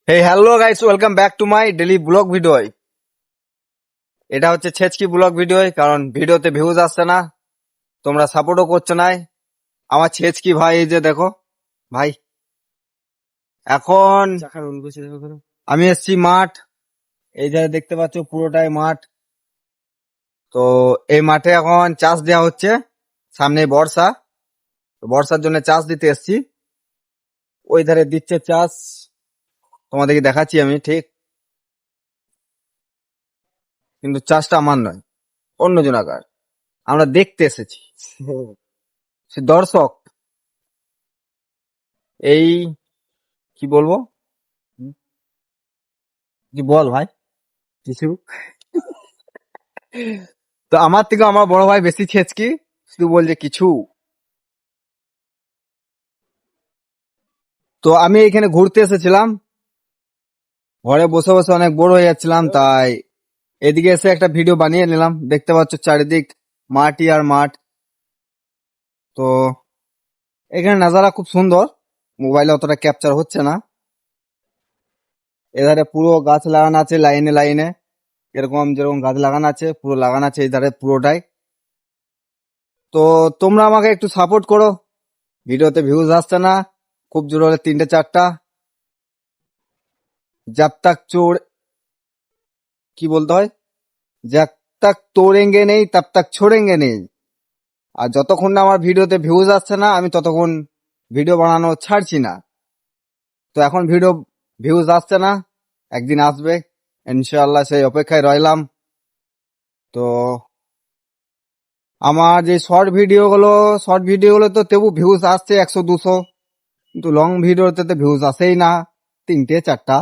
Hey hello guys, welcome back to my daily vlog video. এটা হচ্ছে ছেচকি blog video, কারণ ভিডিওতে ভিউজ আসছে না, তোমরা সাপোর্টও করছো না। আমার ছেচকি ভাই, এই যে দেখো ভাই, এখন আমি এসছি মাঠ। এই যে দেখতে পাচ্ছ পুরোটাই মাঠ। তো এই মাঠে এখন চাষ দেওয়া হচ্ছে, সামনে বর্ষা, তো বর্ষার জন্য চাষ দিতে এসছি। ওই ধারে দিচ্ছে চাষ, তোমাদেরকে দেখাচ্ছি আমি ঠিক, কিন্তু চাষটা আমার নয়, অন্য জনাকার। আমরা দেখতে এসেছি, সে দর্শক। এই কি বলবো, কি বল ভাই কিছু। তো আমার থেকে আমার বড় ভাই বেশি ছেচকি, শুধু বলছে কিছু। তো আমি এখানে ঘুরতে এসেছিলাম, ঘরে বসে বসে অনেক বোর হয়ে যাচ্ছিলাম, তাই এদিকে এসে একটা ভিডিও বানিয়ে নিলাম। দেখতে পাচ্ছ চারিদিক মাঠই আর মাঠ। তো এখানে নাজারা খুব সুন্দর, মোবাইলে অতটা ক্যাপচার হচ্ছে না। এধারে পুরো গাছ লাগানো আছে লাইনে লাইনে, এরকম যেরকম গাছ লাগানো আছে পুরো লাগানো আছে এধারে পুরোটাই। তো তোমরা আমাকে একটু সাপোর্ট করো, ভিডিওতে ভিউজ আসছে না, খুব জোর হলে 3-4টা। जब तक चोर কি বলতে হয়, जब तक तोड़ेंगे नहीं तब तक छोड़ेंगे नहीं। আর যতক্ষণ না আমার ভিডিওতে ভিউজ আসছে না, আমি ততক্ষণ ভিডিও বানানো ছাড়ছি না। তো এখন ভিডিও ভিউজ আসছে না, একদিন আসবে ইনশাআল্লাহ, সেই অপেক্ষায় রইলাম। তো আমার যে শর্ট ভিডিওগুলো তো তবু ভিউজ আসছে 100-200, কিন্তু লং ভিডিওতে তো ভিউজ আসেই না, 3-4টা।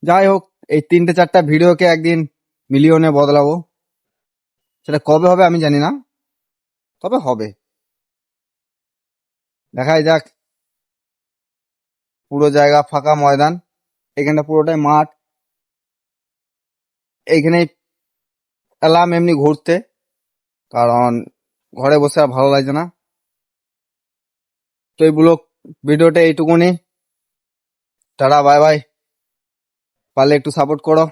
যাই হোক, এই 3-4টা ভিডিওকে একদিন মিলিয়নে বদলাবো। সেটা কবে হবে আমি জানি না, তবে হবে, দেখাই যাক। পুরো জায়গা ফাঁকা ময়দান, এখানটা পুরোটাই মাঠ। এইখানে এলাম এমনি ঘুরতে, কারণ ঘরে বসে আর ভালো লাগছে না। তো এই ব্লগ ভিডিওটা এইটুকুনি। Tata, bye bye. পারলে একটু সাপোর্ট করো।